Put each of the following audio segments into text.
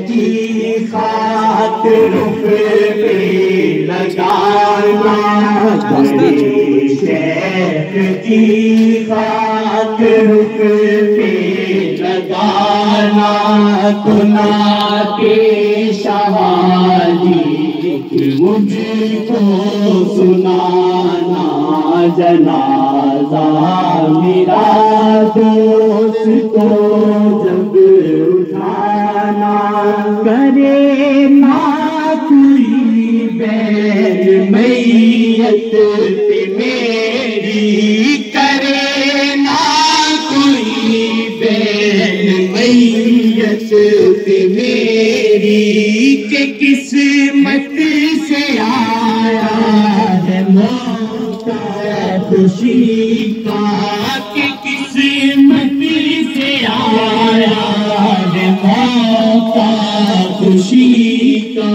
کی خاک رخ پہ لگانا، میرے شیخ کی خاک رخ پہ لگانا، کنات شہادی مجھ کو سنانا، جنازہ میرا دوست کو جب اٹھانا، کرے نہ کوئی بین میت پہ میری، کرے نہ کوئی بین میت پہ میری، کہ قسمت سے آیا ہے موقع خوشی کا، کہ قسمت سے آیا ہے موقع خوشی کا،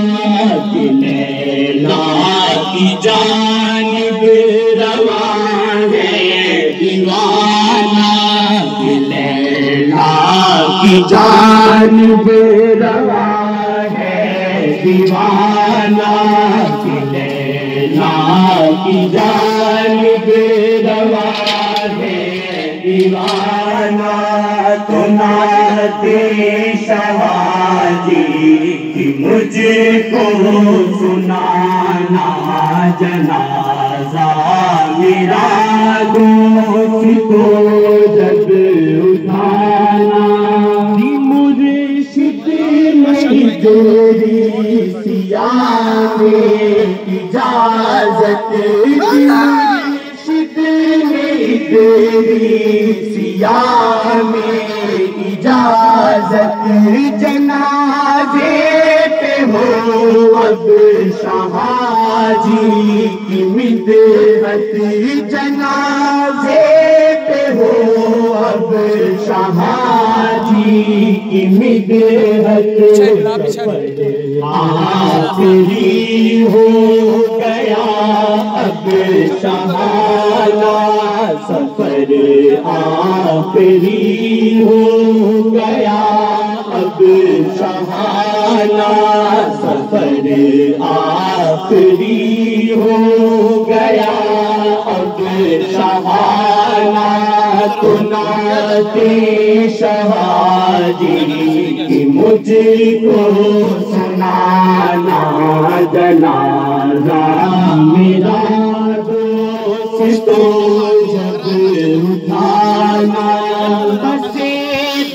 کہ لیلا کی جانب رواں ہے دیوانہ، کہ لیلا کی جانب رواں ہے دیوانہ، کہ لیلا کی جانب رواں ہے دیوانہ، کنات شہادی کی مجھ کو سنانا، جنازہ میرا دوست کو جب اٹھانا، مرشد نے تیری سیاہ میں اجازت دی، مرشد نے تیری سیاہ میں اجازت، جنازے پہ ہو اب شاہ جی کی مدحت، جنازے پہ ہو اب شاہ جی کی مدحت، آخری ہو گیا اب شہانہ سفر، آخری ہو گیا اب شہانہ سفر، آخری ہو گیا اب شہانہ، کنات شہادی کی مجھ کو سنانا، جنازہ میرا دوست کو جب اٹھانا، بسے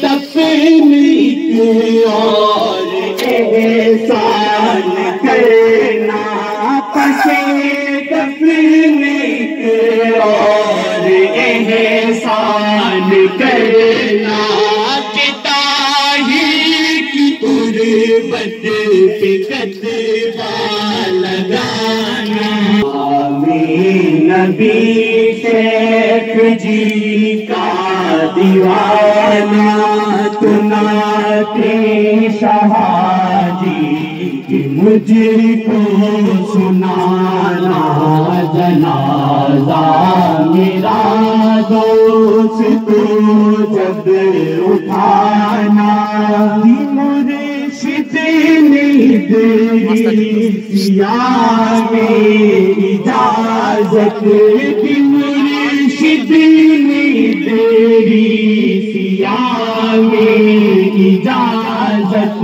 دفن اور احسان کرنا، بسے دفن اور احسان کرنا، کہ طاہر کی قربت پہ کتبہ لگانا، آمین نبی شیخ جی کا دیوانہ، کنات شہادی کی مجھ کو سنانا، جنازہ میرا دوست کو جب اٹھانا، مرشد نے تیری سیاہ میں اجازت دی، مرشد نے تیری سیاہ میں اجازت،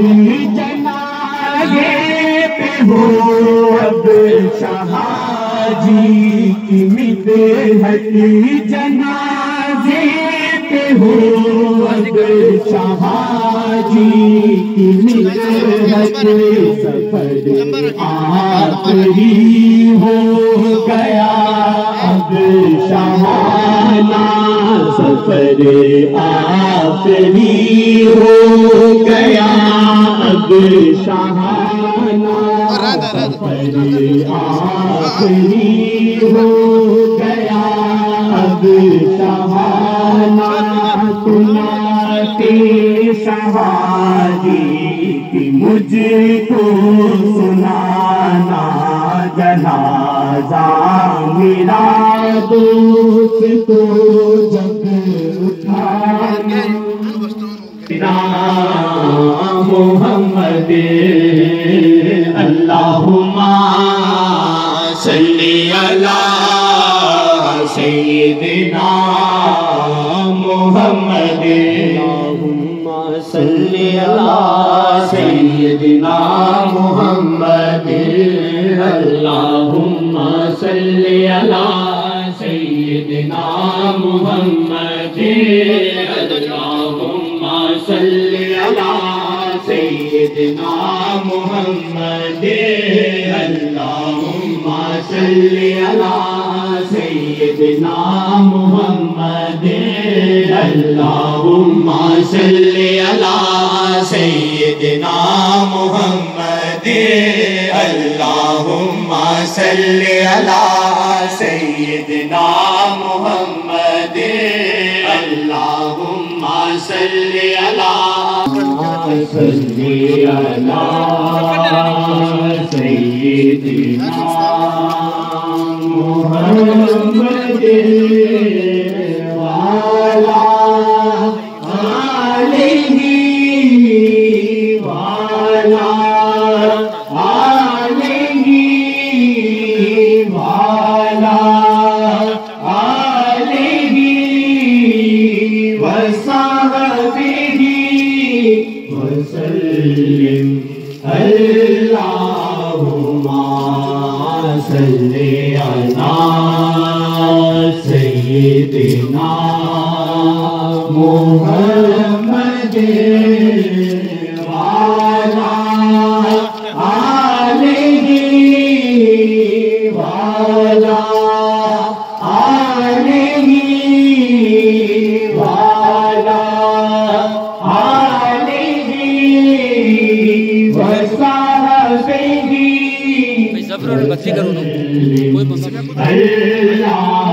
جنازے پہ ہو اب شاہ جی کی مدحت، جنازے پہ ہو اب شاہ جی کی مدحت، سفر آخری ہو گیا اب شہانہ، سفر آخری ہو گیا اب شہانہ، سفر آخری ہو گیا اب شہانہ، کنات شہادی کی مجھ کو سنانا، جنازہ میرا دوست کو جب اٹھانا، محمد اللہم صلی علی سیدنا محمد اللہم صلی علی سیدنا محمد اللہم صلی علی سیدنا محمد اللہم صلی علی سیدنا محمد اللہم صلی علی سیدنا محمد اللہم صلی علی سیدنا محمد اللہم صلی علی سیدنا محمد اللہم صلی علی سیدنا محمد وعلی آلہ وعلی آلہ وعلی آلہ وصحبہ وسلم اللہم صلی علی سیدنا محمد وعلی آلہ وعلی آلہ وعلی بچی کرو نا کوئی مسئلہ اللہم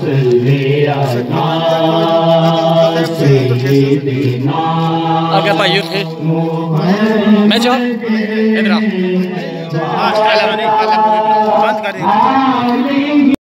صلی علی سیدنا آگے بھائیو تھے میں چاہوں ادھر